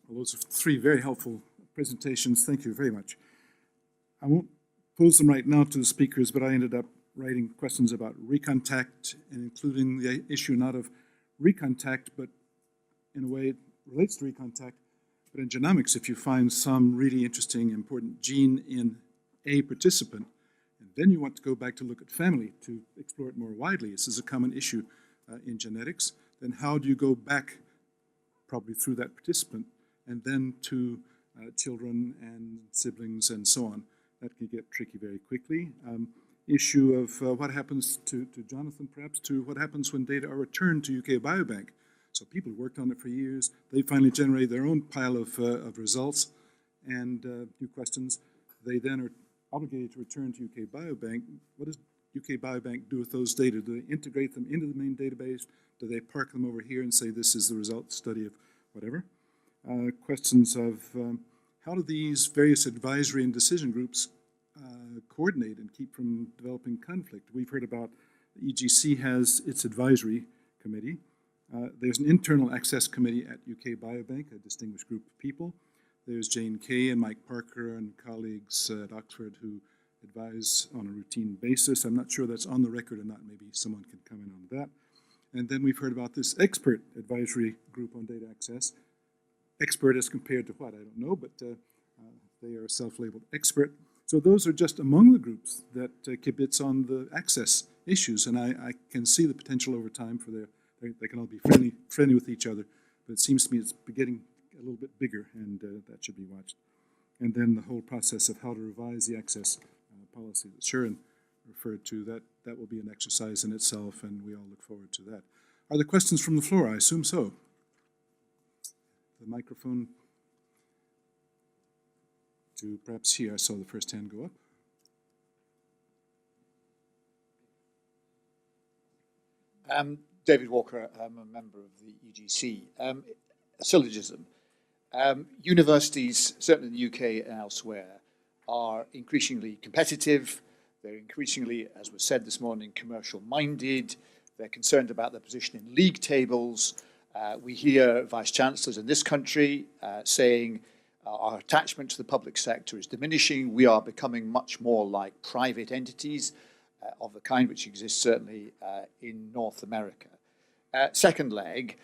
Well, those are three very helpful presentations. Thank you very much. I won't pose them right now to the speakers, but I ended up writing questions about recontact and including the issue not of recontact, but in a way it relates to recontact. But in genomics, if you find some really interesting, important gene in a participant, and then you want to go back to look at family to explore it more widely, this is a common issue in genetics, then how do you go back probably through that participant and then to children and siblings and so on? That can get tricky very quickly. Issue of what happens to Jonathan, perhaps, to what happens when data are returned to UK Biobank. So people worked on it for years. They finally generate their own pile of results and new questions. They then are obligated to return to UK Biobank. What does UK Biobank do with those data? Do they integrate them into the main database? Do they park them over here and say this is the result study of whatever? Questions of how do these various advisory and decision groups coordinate and keep from developing conflict? We've heard about the EGC has its advisory committee. There's an internal access committee at UK Biobank, a distinguished group of people. There's Jane Kay and Mike Parker and colleagues at Oxford who advise on a routine basis. I'm not sure that's on the record or not. Maybe someone can comment on that. And then we've heard about this expert advisory group on data access. Expert as compared to what? I don't know, but they are self-labeled expert. So those are just among the groups that kibitz on the access issues, and I can see the potential over time for they can all be friendly with each other, but it seems to me it's getting a little bit bigger, and that should be watched. And then the whole process of how to revise the access policy that Sharon referred to, that will be an exercise in itself, and we all look forward to that. Are there questions from the floor? I assume so. The microphone to perhaps here. I saw the first hand go up. David Walker, I'm a member of the EGC. A syllogism. Universities, certainly in the UK and elsewhere, are increasingly competitive. They're increasingly, as was said this morning, commercial-minded. They're concerned about their position in league tables. We hear vice-chancellors in this country saying our attachment to the public sector is diminishing. We are becoming much more like private entities of the kind which exists certainly in North America. Second leg,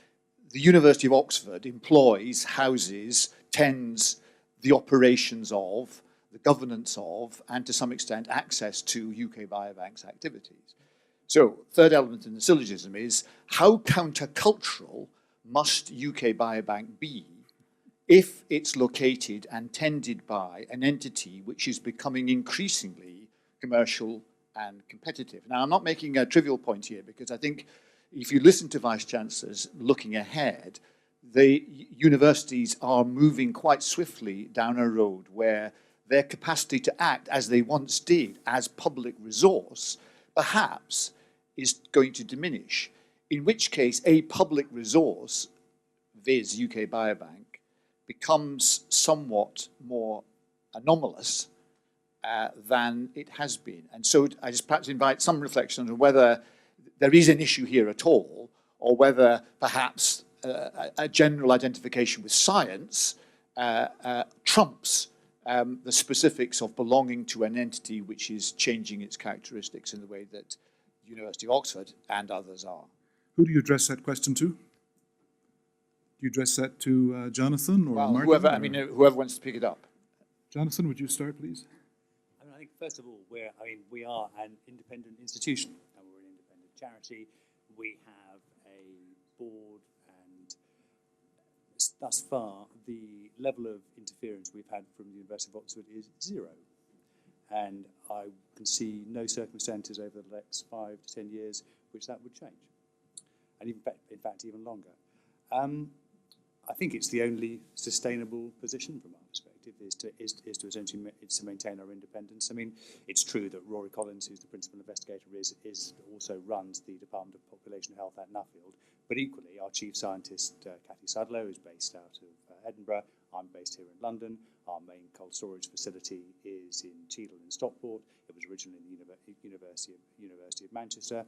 the University of Oxford employs, houses, tends the operations of, the governance of, and to some extent access to UK Biobank's activities. So, third element in the syllogism is how countercultural must UK Biobank be if it's located and tended by an entity which is becoming increasingly commercial and competitive. Now, I'm not making a trivial point here, because I think if you listen to vice-chancellors looking ahead, the universities are moving quite swiftly down a road where their capacity to act as they once did as public resource perhaps is going to diminish, in which case a public resource, viz. UK Biobank, becomes somewhat more anomalous than it has been. And so I just perhaps invite some reflection on whether there is an issue here at all, or whether perhaps a general identification with science trumps the specifics of belonging to an entity which is changing its characteristics in the way that the University of Oxford and others are. Who do you address that question to? Do you address that to Jonathan or Martin? Whoever, whoever wants to pick it up. Jonathan, would you start, please? I think first of all, we are an independent institution, and we're an independent charity. We have a board, and thus far, the level of interference we've had from the University of Oxford is zero. And I can see no circumstances over the next 5 to 10 years which that would change, and in fact even longer. I think it's the only sustainable position from our perspective is to essentially maintain our independence. I mean, it's true that Rory Collins, who's the principal investigator, is also runs the Department of Population Health at Nuffield. But equally, our chief scientist, Cathy Sudlow, is based out of Edinburgh. I'm based here in London. Our main cold storage facility is in Cheadle in Stockport. It was originally in the University of Manchester.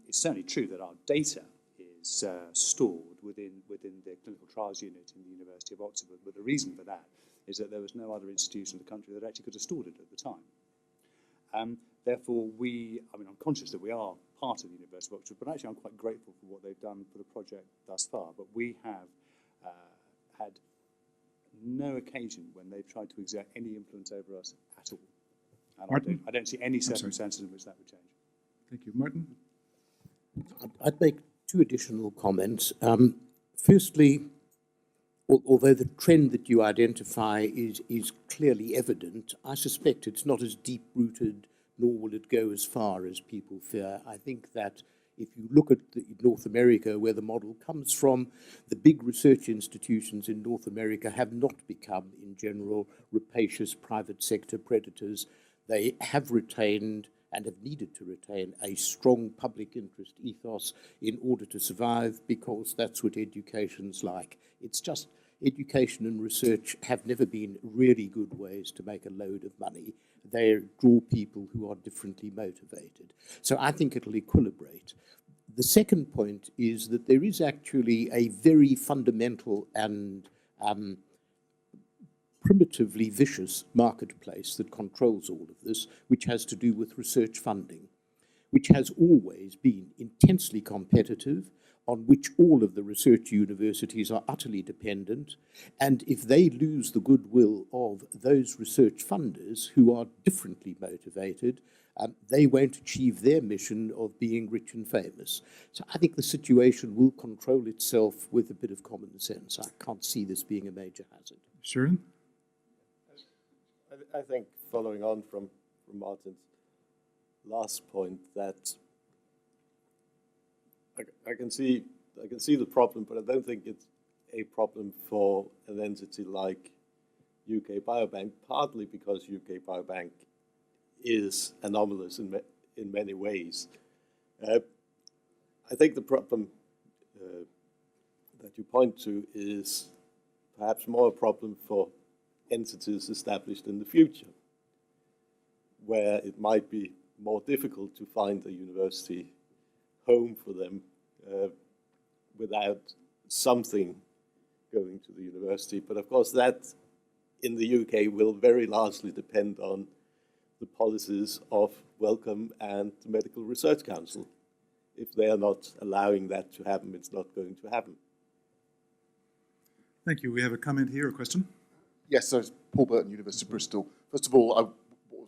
It's certainly true that our data is stored within the clinical trials unit in the University University of Oxford, but the reason for that is that there was no other institution in the country that actually could have stored it at the time. Therefore, I'm conscious that we are part of the University of Oxford, but actually I'm quite grateful for what they've done for the project thus far. But we have had no occasion when they've tried to exert any influence over us at all. And Martin? I don't see any circumstances in which that would change. Thank you. Martin? I'd make two additional comments. Firstly, although the trend that you identify is clearly evident, I suspect it's not as deep-rooted, nor will it go as far as people fear. I think that if you look at North America, where the model comes from, the big research institutions in North America have not become, in general, rapacious private sector predators. They have retained and have needed to retain a strong public interest ethos in order to survive, because that's what education's like. It's just education and research have never been really good ways to make a load of money. They draw people who are differently motivated. So I think it'll equilibrate. The second point is that there is actually a very fundamental and primitively vicious marketplace that controls all of this, which has to do with research funding, which has always been intensely competitive, on which all of the research universities are utterly dependent. And if they lose the goodwill of those research funders who are differently motivated, they won't achieve their mission of being rich and famous. So I think the situation will control itself with a bit of common sense. I can't see this being a major hazard. Sharon? I think, following on from Martin's last point, that I can see the problem, but I don't think it's a problem for an entity like UK Biobank, partly because UK Biobank is anomalous in many ways. I think the problem that you point to is perhaps more a problem for entities established in the future, where it might be more difficult to find a university home for them without something going to the university. But of course, that in the UK will very largely depend on the policies of Wellcome and the Medical Research Council. If they are not allowing that to happen, it's not going to happen. Thank you. We have a comment here, a question? Yes, so it's Paul Burton, University of Bristol. First of all,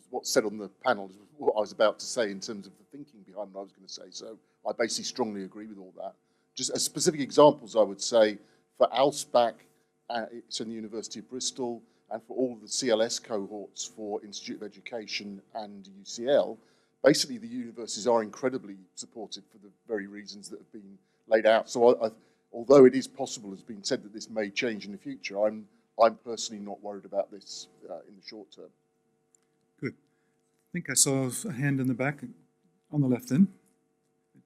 what's said on the panel is what I was about to say in terms of the thinking behind what I was going to say. So I basically strongly agree with all that. Just as specific examples, I would say for ALSPAC, it's in the University of Bristol, and for all the CLS cohorts for Institute of Education and UCL, basically the universities are incredibly supportive for the very reasons that have been laid out. So although it is possible, as been said, that this may change in the future, I'm personally not worried about this in the short term. Good. I think I saw a hand in the back, on the left then.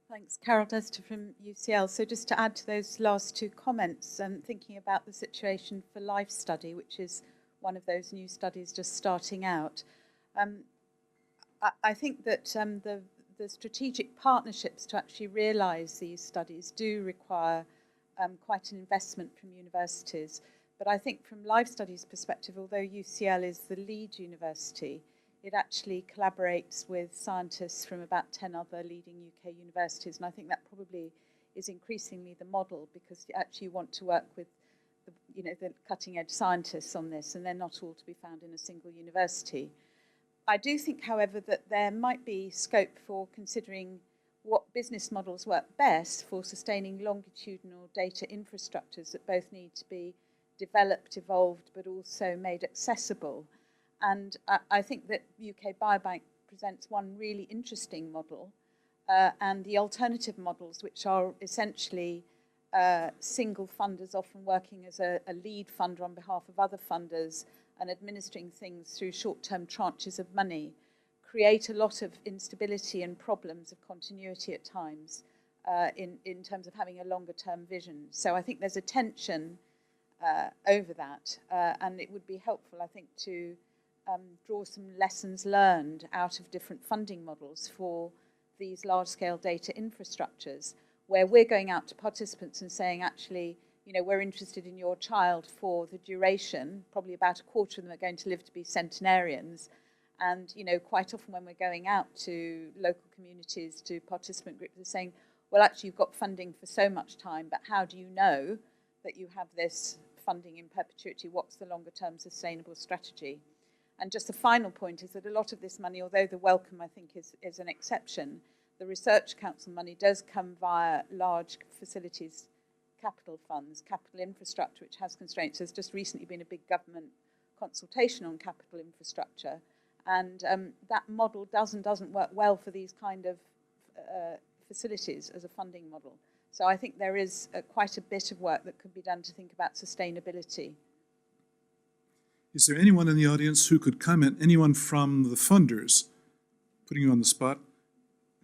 Thanks. Carol Dester from UCL. So just to add to those last two comments, thinking about the situation for Life Study, which is one of those new studies just starting out, I think that the strategic partnerships to actually realise these studies do require quite an investment from universities. But I think from Life Studies' perspective, although UCL is the lead university, it actually collaborates with scientists from about 10 other leading UK universities. And I think that probably is increasingly the model, because you actually want to work with the cutting-edge scientists on this, and they're not all to be found in a single university. I do think, however, that there might be scope for considering what business models work best for sustaining longitudinal data infrastructures that both need to be developed, evolved, but also made accessible. And I think that UK Biobank presents one really interesting model, and the alternative models, which are essentially single funders often working as a lead funder on behalf of other funders and administering things through short-term tranches of money, create a lot of instability and problems of continuity at times in terms of having a longer-term vision. So I think there's a tension over that, and it would be helpful, I think, to draw some lessons learned out of different funding models for these large-scale data infrastructures, where we're going out to participants and saying, actually, you know, we're interested in your child for the duration. Probably about a quarter of them are going to live to be centenarians. And, you know, quite often when we're going out to local communities, to participant groups, they're saying, well, actually, you've got funding for so much time, but how do you know that you have this funding in perpetuity? What's the longer term sustainable strategy? And just the final point is that a lot of this money, although the welcome, I think, is an exception, the Research Council money does come via large facilities, capital funds, capital infrastructure, which has constraints. There's just recently been a big government consultation on capital infrastructure, and that model doesn't work well for these kind of facilities as a funding model. So I think there is quite a bit of work that could be done to think about sustainability. Is there anyone in the audience who could comment, anyone from the funders, putting you on the spot,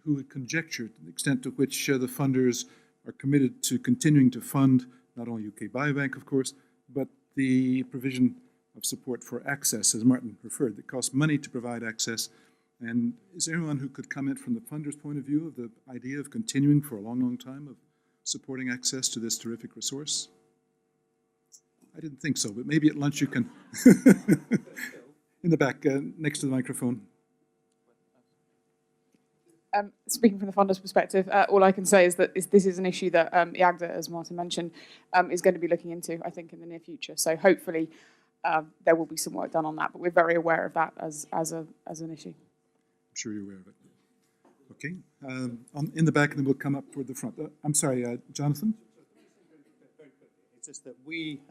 who would conjecture the extent to which the funders are committed to continuing to fund not only UK Biobank, of course, but the provision of support for access, as Martin referred, that costs money to provide access. And is there anyone who could comment from the funders' point of view of the idea of continuing for a long, long time of supporting access to this terrific resource? I didn't think so, but maybe at lunch you can. In the back, next to the microphone. Speaking from the funders' perspective, all I can say is that this is an issue that IAGDA, as Martin mentioned, is going to be looking into, I think, in the near future. So hopefully there will be some work done on that, but we're very aware of that as an issue. I'm sure you're aware of it. Okay, in the back, and then we'll come up toward the front. I'm sorry, Jonathan? It's just that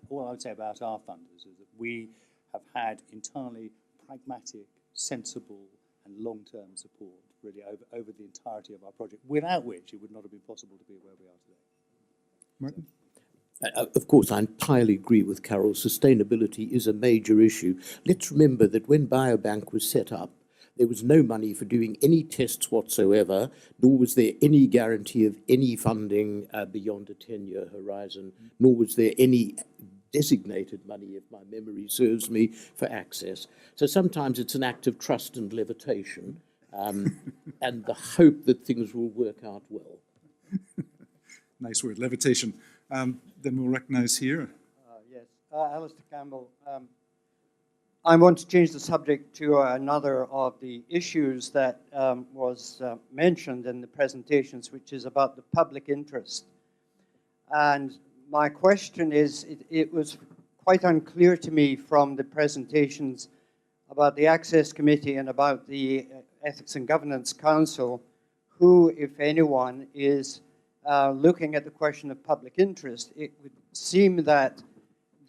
all I would say about our funders is that we have had entirely pragmatic, sensible, and long-term support, really, over the entirety of our project, without which it would not have been possible to be where we are today. Martin? Of course, I entirely agree with Carol. Sustainability is a major issue. Let's remember that when Biobank was set up, there was no money for doing any tests whatsoever, nor was there any guarantee of any funding beyond a 10-year horizon, nor was there any designated money, if my memory serves me, for access. So sometimes it's an act of trust and levitation, and the hope that things will work out well. Nice word, levitation. Then we'll recognize here. Yes, Alistair Campbell. I want to change the subject to another of the issues that was mentioned in the presentations, which is about the public interest. And my question is, it was quite unclear to me from the presentations about the Access Committee and about the Ethics and Governance Council, who, if anyone, is looking at the question of public interest. It would seem that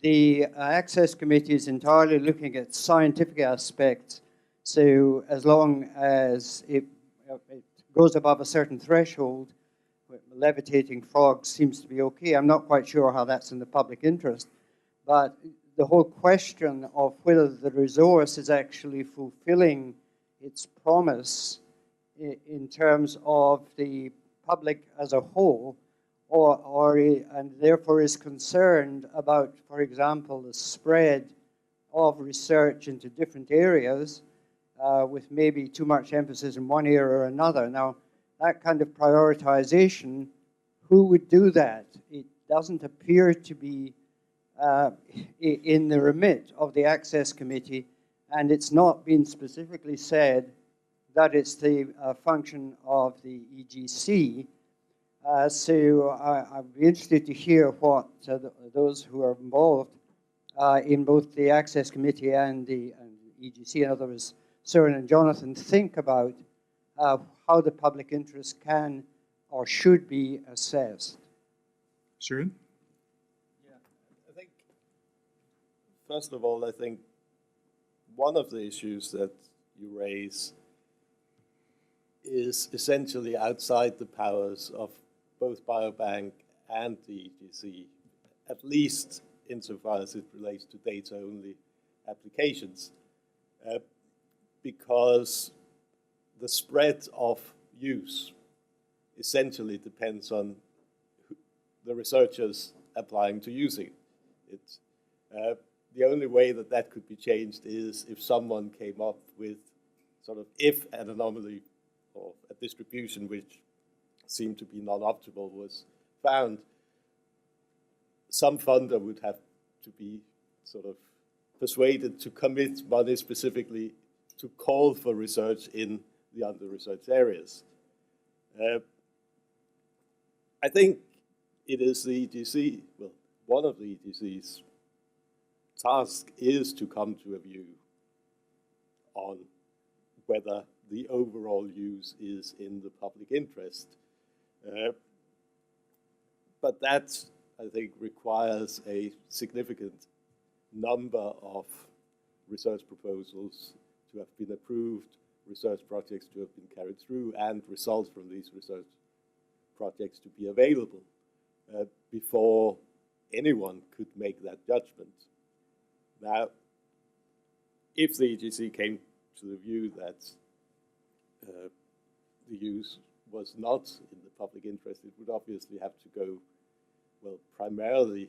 the Access Committee is entirely looking at scientific aspects, so as long as it goes above a certain threshold, levitating frogs seems to be okay. I'm not quite sure how that's in the public interest, but the whole question of whether the resource is actually fulfilling its promise in terms of the public as a whole, and therefore is concerned about, for example, the spread of research into different areas with maybe too much emphasis in one area or another. Now, that kind of prioritization, who would do that? It doesn't appear to be in the remit of the Access Committee, and it's not been specifically said that it's the function of the EGC. So I'd be interested to hear what those who are involved in both the Access Committee and the EGC, in other words, Søren and Jonathan, think about how the public interest can or should be assessed. Søren? Yeah, I think, first of all, I think one of the issues that you raise is essentially outside the powers of both Biobank and the EGC, at least insofar as it relates to data-only applications, because the spread of use essentially depends on the researchers applying to using it. The only way that that could be changed is if someone came up with sort of, if an anomaly or a distribution which seemed to be non-optimal was found, some funder would have to be sort of persuaded to commit money specifically to call for research in the under-researched areas. I think it is the EGC, well, one of the EGC's task is to come to a view on whether the overall use is in the public interest. But that, I think, requires a significant number of research proposals to have been approved, research projects to have been carried through, and results from these research projects to be available before anyone could make that judgment. Now, if the EGC came to the view that the use was not in the public interest, it would obviously have to go, well, primarily,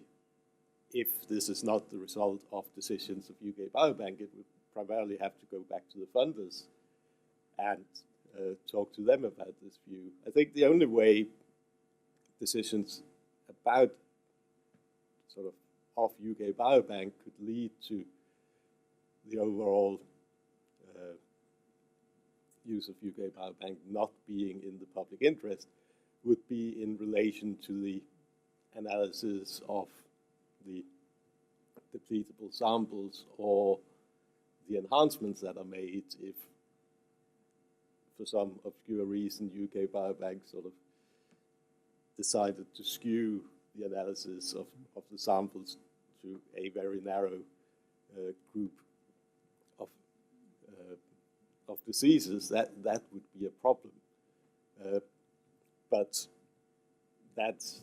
if this is not the result of decisions of UK Biobank, it would primarily have to go back to the funders and talk to them about this view. I think the only way decisions about sort of UK Biobank could lead to the overall use of UK Biobank not being in the public interest would be in relation to the analysis of the depletable samples or the enhancements that are made if, for some obscure reason, UK Biobank sort of decided to skew the analysis of the samples to a very narrow group of diseases, that would be a problem. But that's,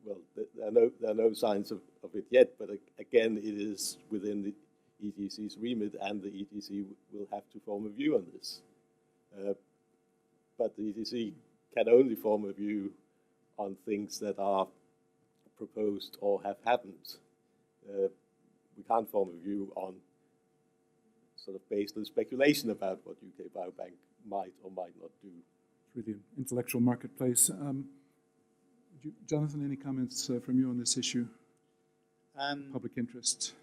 well, there are no signs of it yet, but again, it is within the EGC's remit, and the EGC will have to form a view on this. But the EGC can only form a view on things that are proposed or have happened. We can't form a view on sort of based on speculation about what UK Biobank might or might not do. It's really an intellectual marketplace. Jonathan, any comments from you on this issue? Public interest.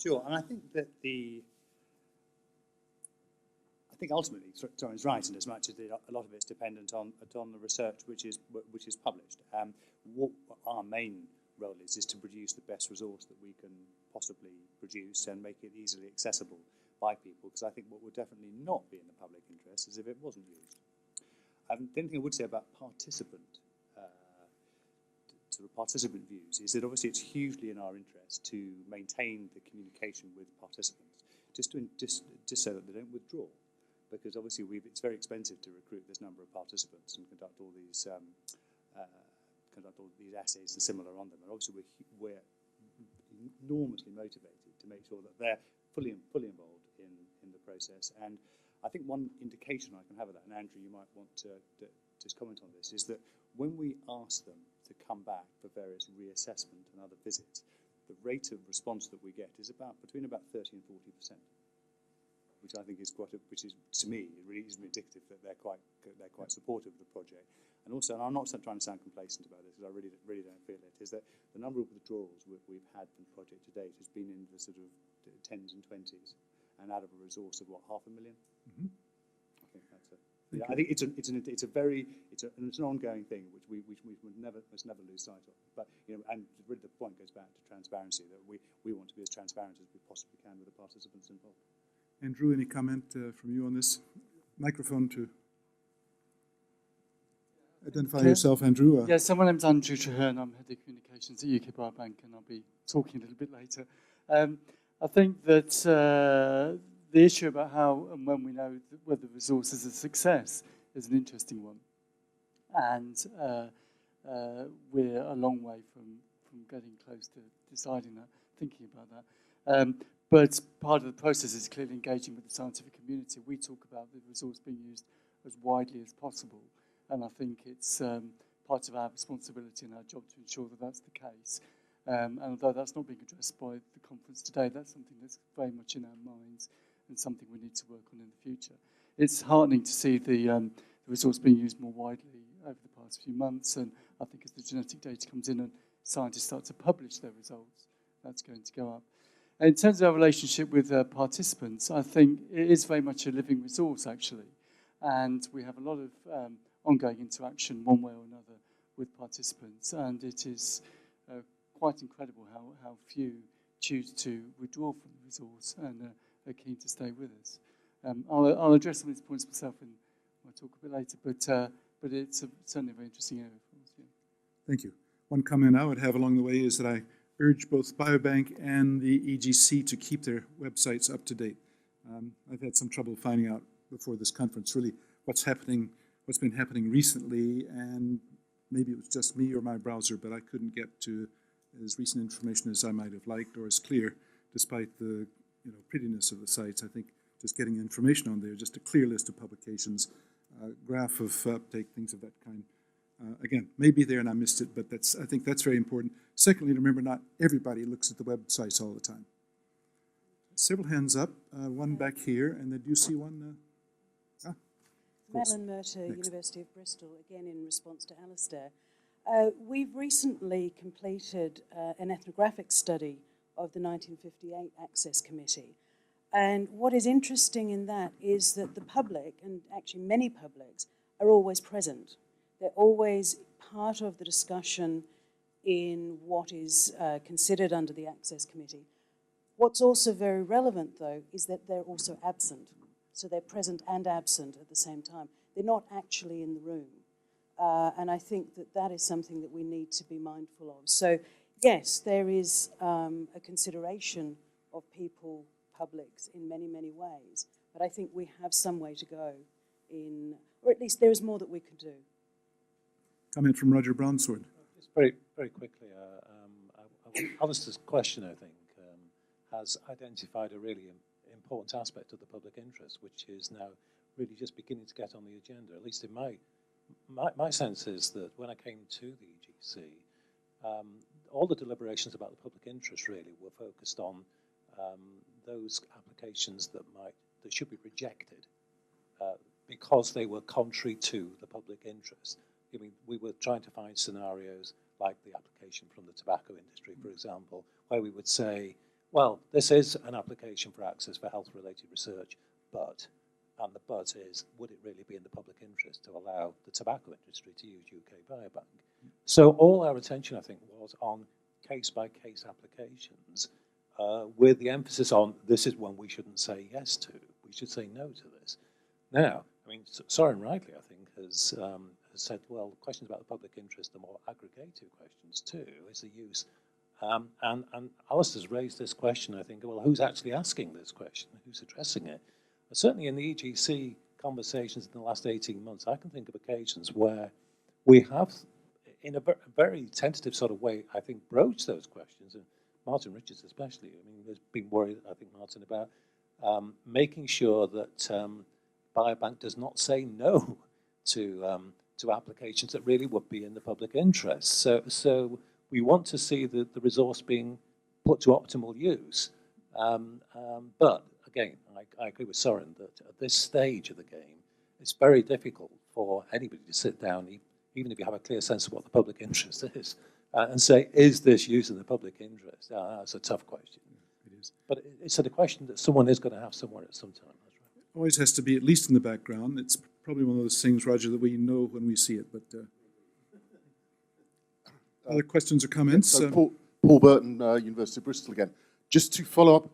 Sure, and I think that I think ultimately Soren's right in as much as a lot of it's dependent on the research which is published. What our main role is to produce the best resource that we can possibly produce and make it easily accessible by people, because I think what would definitely not be in the public interest is if it wasn't used. The only thing I would say about participant views is that obviously it's hugely in our interest to maintain the communication with participants, just so that they don't withdraw, because obviously it's very expensive to recruit this number of participants and conduct all these assays and similar on them, and obviously we're enormously motivated to make sure that they're fully involved in the process. And I think one indication I can have of that, and Andrew, you might want to just comment on this, is that when we ask them to come back for various reassessment and other visits, the rate of response that we get is between about 30 and 40%, which I think is which is, to me, it really is indicative that they're quite supportive of the project. And also, and I'm not trying to sound complacent about this, because I really don't feel it, is that the number of withdrawals we've had from the project to date has been in the sort of 10s and 20s, and out of a resource of what, 500,000? Mm-hmm. I think that's I think it's an ongoing thing which we must never lose sight of. But and really the point goes back to transparency, that we want to be as transparent as we possibly can with the participants involved. Andrew, any comment from you on this? Microphone to identify yourself, Andrew. Yes, my name's Andrew Traherne. I'm Head of Communications at UK Biobank, and I'll be talking a little bit later. I think that the issue about how and when we know whether the resource is a success is an interesting one. And we're a long way from getting close to deciding that, thinking about that. But part of the process is clearly engaging with the scientific community. We talk about the resource being used as widely as possible. And I think it's part of our responsibility and our job to ensure that that's the case. And although that's not being addressed by the conference today, that's something that's very much in our minds and something we need to work on in the future. It's heartening to see the resource being used more widely over the past few months, and I think as the genetic data comes in scientists start to publish their results, that's going to go up. And in terms of our relationship with participants, I think it is very much a living resource, actually. And we have a lot of ongoing interaction, one way or another, with participants. And it is quite incredible how few choose to withdraw from the resource and are keen to stay with us. I'll address some of these points myself in my talk a bit later, but it's certainly a very interesting area for us. Yeah. Thank you. One comment I would have along the way is that I urge both Biobank and the EGC to keep their websites up to date. I've had some trouble finding out before this conference really what's been happening recently, and maybe it was just me or my browser, but I couldn't get to as recent information as I might have liked or as clear, despite the prettiness of the sites. I think just getting information on there, just a clear list of publications, graph of uptake, things of that kind. Again, maybe there and I missed it, but I think that's very important. Secondly, remember, not everybody looks at the websites all the time. Several hands up, one back here, and then do you see one? Madeline Murter, University of Bristol, again in response to Alistair. We've recently completed an ethnographic study of the 1958 Access Committee. And what is interesting in that is that the public, and actually many publics, are always present. They're always part of the discussion in what is considered under the Access Committee. What's also very relevant, though, is that they're also absent. So they're present and absent at the same time. They're not actually in the room. And I think that that is something that we need to be mindful of. So yes, there is a consideration of people, publics, in many, many ways. But I think we have some way to go in, or at least there is more that we can do. Comment from Roger Bronsword. Just very, very quickly, Alistair's question, I think, has identified a really important aspect of the public interest, which is now really just beginning to get on the agenda. At least in my sense is that when I came to the EGC, all the deliberations about the public interest really were focused on those applications that should be rejected because they were contrary to the public interest. I mean, we were trying to find scenarios like the application from the tobacco industry, for example, where we would say, well, this is an application for access for health-related research, and the but is, would it really be in the public interest to allow the tobacco industry to use UK Biobank? So all our attention, I think, was on case-by-case applications with the emphasis on this is one we shouldn't say yes to. We should say no to this. Now, I mean, Soren rightly, I think, has said, well, questions about the public interest are more aggregative questions too, is the use. And Alistair's raised this question, I think, well, who's actually asking this question? Who's addressing it? Certainly in the EGC conversations in the last 18 months, I can think of occasions where we have, in a very tentative sort of way, I think, broached those questions, and Martin Richards especially. I mean, there's been worried, I think, Martin, about making sure that Biobank does not say no to applications that really would be in the public interest. So we want to see the resource being put to optimal use. But again, I agree with Soren that at this stage of the game, it's very difficult for anybody to sit down, even if you have a clear sense of what the public interest is, and say, is this using the public interest? That's a tough question. It is. But it's a question that someone is going to have somewhere at some time. That's right. Always has to be at least in the background. It's probably one of those things, Roger, that we know when we see it. But other questions or comments? So Paul Burton, University of Bristol again. Just to follow up,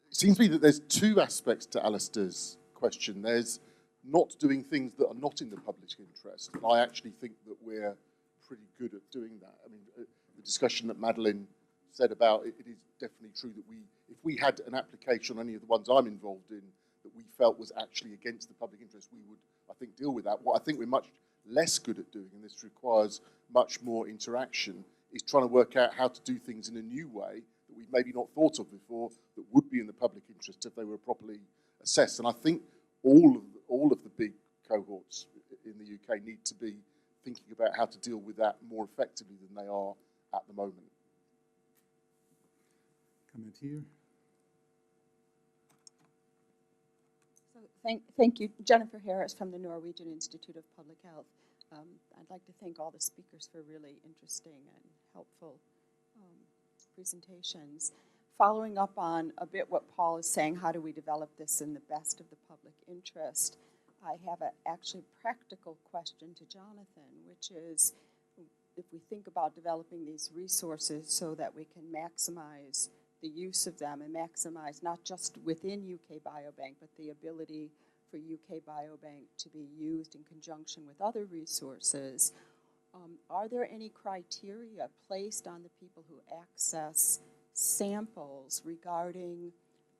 it seems to me that there's two aspects to Alistair's question. There's not doing things that are not in the public interest. And I actually think that we're pretty good at doing that. I mean, the discussion that Madeline said about it is definitely true that if we had an application on any of the ones I'm involved in that we felt was actually against the public interest, we would, I think, deal with that. What I think we're much less good at doing, and this requires much more interaction, is trying to work out how to do things in a new way that we've maybe not thought of before that would be in the public interest if they were properly assessed. And I think all of the big cohorts in the UK need to be thinking about how to deal with that more effectively than they are at the moment. Comment here. So thank you. Jennifer Harris from the Norwegian Institute of Public Health. I'd like to thank all the speakers for really interesting and helpful presentations. Following up on a bit what Paul is saying, how do we develop this in the best of the public interest? I have a actually practical question to Jonathan, which is, if we think about developing these resources so that we can maximize the use of them and maximize not just within UK Biobank, but the ability for UK Biobank to be used in conjunction with other resources, are there any criteria placed on the people who access samples regarding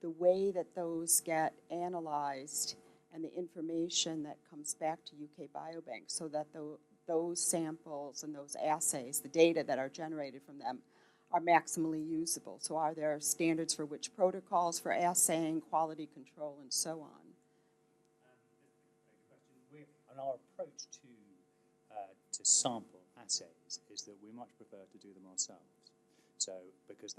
the way that those get analyzed and the information that comes back to UK Biobank, so that those samples and those assays, the data that are generated from them, are maximally usable? So are there standards for which protocols for assaying, quality control, and so on? And our approach to sample assays is that we much prefer to do them ourselves. So because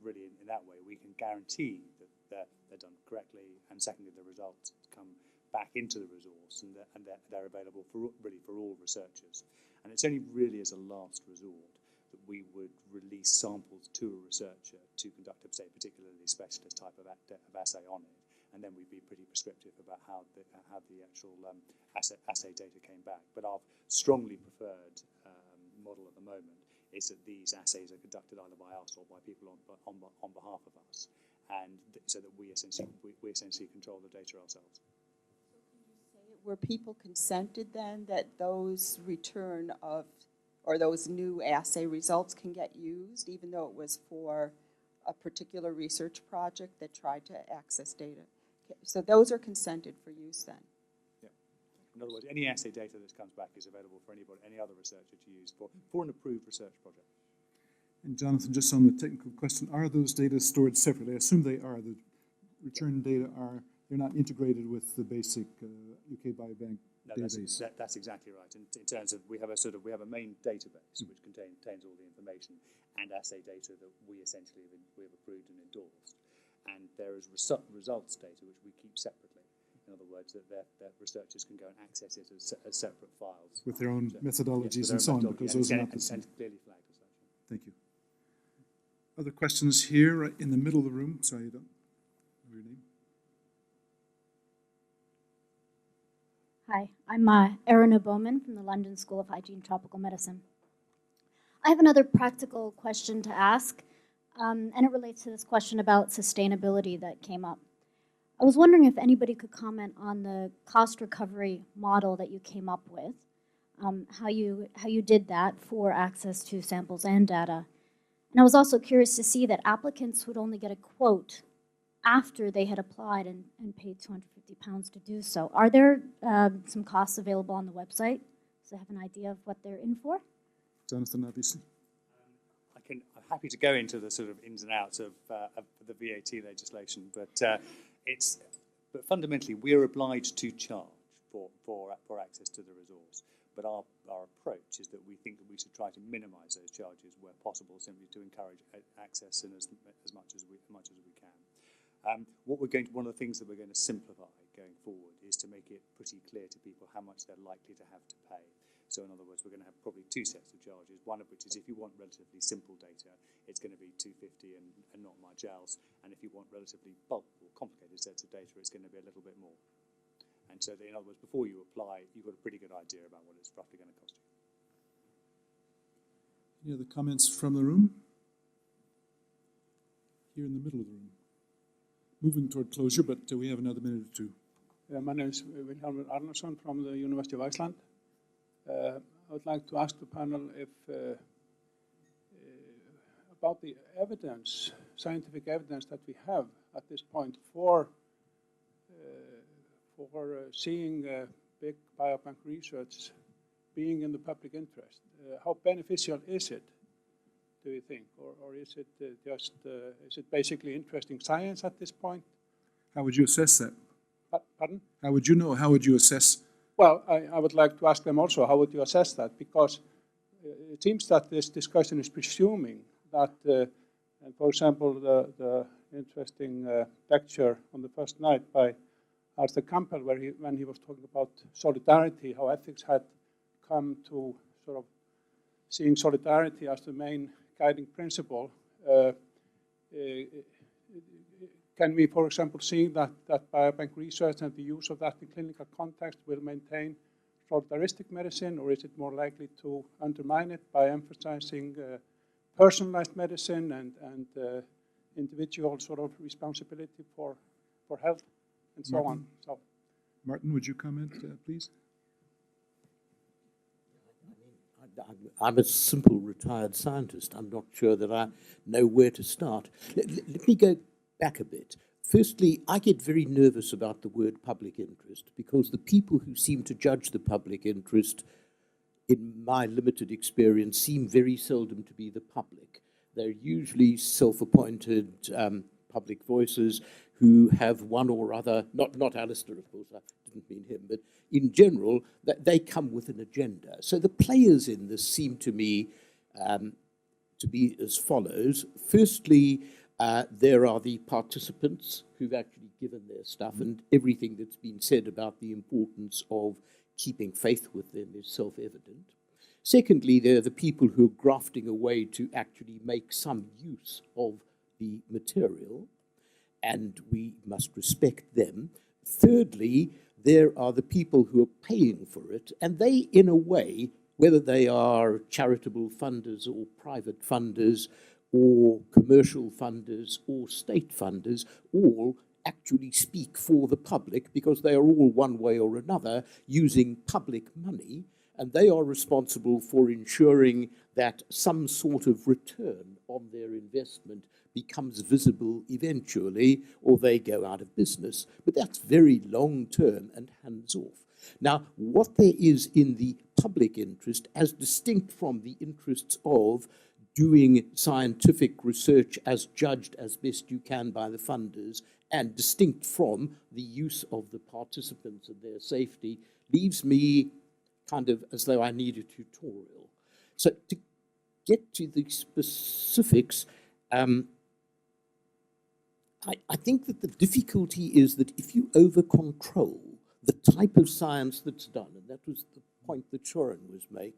really in that way we can guarantee that they're done correctly, and secondly the results come back into the resource and they're available for all researchers. And it's only really as a last resort that we would release samples to a researcher to conduct a, say, particularly specialist type of assay on it, and then we'd be pretty prescriptive about how the actual assay data came back. But our strongly preferred model at the moment is that these assays are conducted either by us or by people on behalf of us, and so that we essentially control the data ourselves. Were people consented then that those return of, or those new assay results can get used, even though it was for a particular research project that tried to access data? So those are consented for use then? Yeah. In other words, any assay data that comes back is available for any other researcher to use for an approved research project. And Jonathan, just on the technical question, are those data stored separately? I assume they are. The return data they're not integrated with the basic UK Biobank database. That's exactly right. In terms of we have a main database which contains all the information and assay data that we essentially have approved and endorsed, and there is results data which we keep separately. In other words, that researchers can go and access it as separate files with their own methodologies and so on, because those are not the same. Clearly flagged as such. Thank you. Other questions here in the middle of the room? Sorry, you don't know your name. Hi, I'm Erin Nobleman from the London School of Hygiene and Tropical Medicine. I have another practical question to ask, and it relates to this question about sustainability that came up. I was wondering if anybody could comment on the cost recovery model that you came up with, how you did that for access to samples and data. And I was also curious to see that applicants would only get a quote after they had applied and paid £250 to do so. Are there some costs available on the website so they have an idea of what they're in for? Jonathan, obviously. I'm happy to go into the sort of ins and outs of the VAT legislation, but fundamentally we're obliged to charge for access to the resource. But our approach is that we think that we should try to minimise those charges where possible, simply to encourage access in as much as we can. One of the things that we're going to simplify going forward is to make it pretty clear to people how much they're likely to have to pay. So in other words, we're going to have probably two sets of charges, one of which is if you want relatively simple data, it's going to be $250 and not much else. And if you want relatively bulk or complicated sets of data, it's going to be a little bit more. And so in other words, before you apply, you've got a pretty good idea about what it's roughly going to cost you. Any other comments from the room? Here in the middle of the room. Moving toward closure, but we have another minute or two. My name is William Lowrance from the University of Iceland. I would like to ask the panel if about the evidence, scientific evidence that we have at this point for seeing big biobank research being in the public interest. How beneficial is it, do you think, or is it is it basically interesting science at this point? How would you assess that? Pardon? How would you know? How would you assess? Well, I would like to ask them also, how would you assess that? Because it seems that this discussion is presuming that, for example, the interesting lecture on the first night by Arthur Campbell, when he was talking about solidarity, how ethics had come to sort of seeing solidarity as the main guiding principle can we, for example, see that biobank research and the use of that in clinical context will maintain solidaristic medicine, or is it more likely to undermine it by emphasizing personalized medicine and individual sort of responsibility for health and so on? So, Martin, would you comment, please? I'm a simple retired scientist. I'm not sure that I know where to start. Let me go back a bit. Firstly, I get very nervous about the word public interest because the people who seem to judge the public interest, in my limited experience, seem very seldom to be the public. They're usually self-appointed public voices who have one or other, not Alistair, of course, I didn't mean him, but in general, that they come with an agenda. So the players in this seem to me to be as follows. Firstly, there are the participants who've actually given their stuff, and everything that's been said about the importance of keeping faith with them is self-evident. Secondly, there are the people who are grafting away to actually make some use of the material, and we must respect them. Thirdly, there are the people who are paying for it, and they, in a way, whether they are charitable funders or private funders or commercial funders or state funders, all actually speak for the public because they are all, one way or another, using public money, and they are responsible for ensuring that some sort of return on their investment becomes visible eventually, or they go out of business. But that's very long-term and hands-off. Now, what there is in the public interest, as distinct from the interests of doing scientific research as judged as best you can by the funders, and distinct from the use of the participants and their safety, leaves me kind of as though I need a tutorial. So to get to the specifics, I think that the difficulty is that if you over-control the type of science that's done, and that was the point that Soren was making,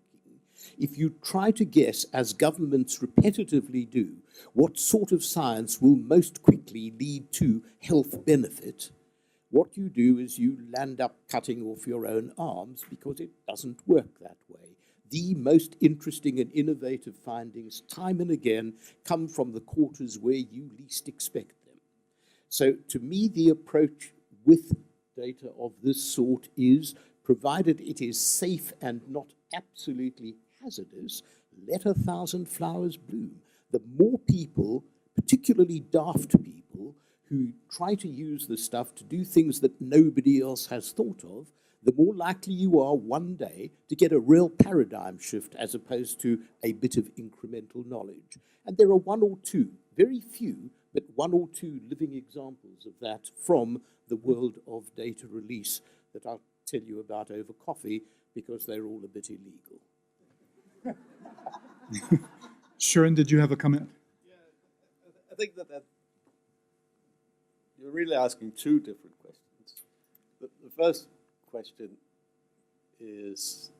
if you try to guess, as governments repetitively do, what sort of science will most quickly lead to health benefit, what you do is you land up cutting off your own arms because it doesn't work that way. The most interesting and innovative findings, time and again, come from the quarters where you least expect them. So to me, the approach with data of this sort is, provided it is safe and not absolutely hazardous, let 1,000 flowers bloom. The more people, particularly daft people, who try to use this stuff to do things that nobody else has thought of, the more likely you are one day to get a real paradigm shift as opposed to a bit of incremental knowledge. And there are one or two, very few, but one or two living examples of that from the world of data release that I'll tell you about over coffee because they're all a bit illegal. Sharon, did you have a comment? Yeah, I think that you're really asking two different questions. The first question is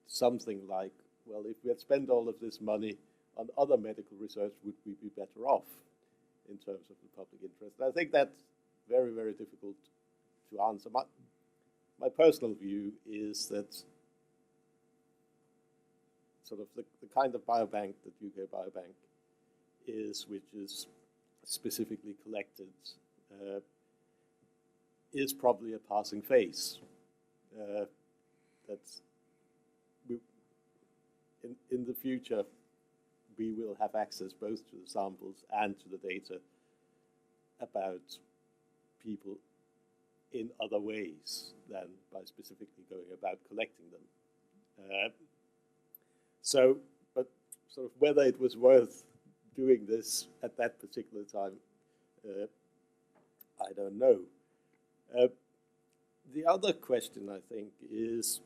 something like, well, if we had spent all of this money on other medical research, would we be better off in terms of the public interest? And I think that's very, very difficult to answer. My personal view is that sort of the kind of biobank that UK Biobank is, which is specifically collected, is probably a passing phase. That's in the future, we will have access both to the samples and to the data about people in other ways than by specifically going about collecting them. So, but sort of whether it was worth doing this at that particular time, I don't know. The other question, I think, is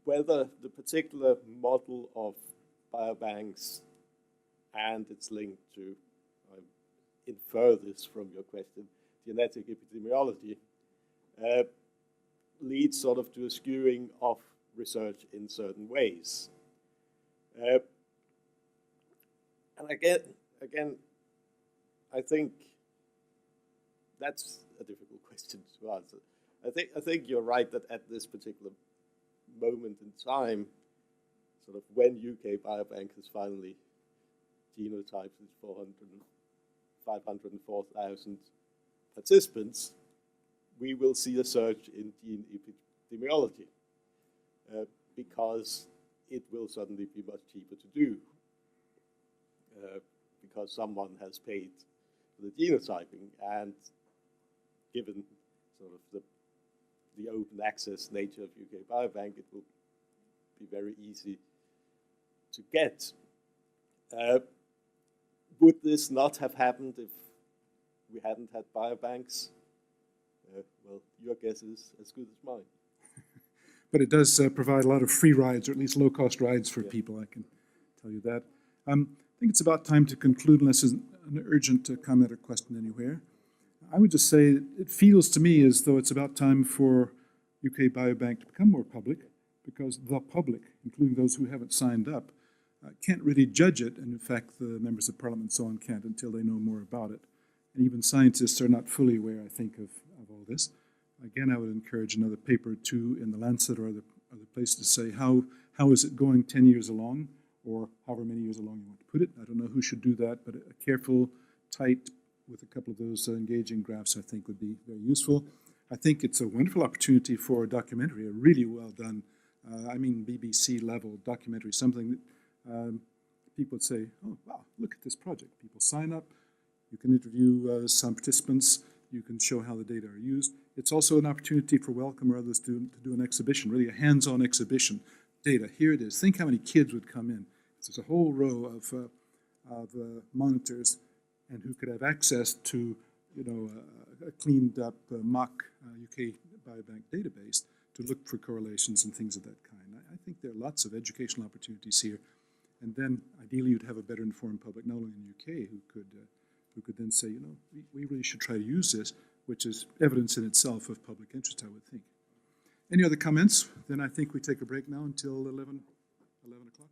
whether the particular model of biobanks and its link to, I infer this from your question, genetic epidemiology, leads sort of to a skewing of research in certain ways. And again, I think that's a difficult question to answer. I think you're right that at this particular moment in time, sort of when UK Biobank has finally genotyped its 504,000 participants, we will see a surge in gene epidemiology because it will suddenly be much cheaper to do because someone has paid for the genotyping, and given sort of the open access nature of UK Biobank, it will be very easy to get. Would this not have happened if we hadn't had biobanks? Well, your guess is as good as mine. But it does provide a lot of free rides, or at least low-cost rides for people, I can tell you that. I think it's about time to conclude, unless there's an urgent comment or question anywhere. I would just say it feels to me as though it's about time for UK Biobank to become more public, because the public, including those who haven't signed up, can't really judge it, and in fact the members of parliament and so on can't until they know more about it. And even scientists are not fully aware, I think, of all this. Again, I would encourage another paper or two in the Lancet or other places to say how is it going 10 years along, or however many years along you want to put it. I don't know who should do that, but a careful, tight, with a couple of those engaging graphs, I think would be very useful. I think it's a wonderful opportunity for a documentary, a really well done, I mean BBC level documentary, something that people would say, oh wow, look at this project. People sign up, you can interview some participants, you can show how the data are used. It's also an opportunity for Wellcome or others to do an exhibition, really a hands-on exhibition. Data, here it is. Think how many kids would come in. There's a whole row of monitors, and who could have access to, a cleaned up mock UK Biobank database to look for correlations and things of that kind. I think there are lots of educational opportunities here, and then ideally you'd have a better informed public, not only in the UK, who could then say, we really should try to use this, which is evidence in itself of public interest, I would think. Any other comments? Then I think we take a break now until 11 o'clock.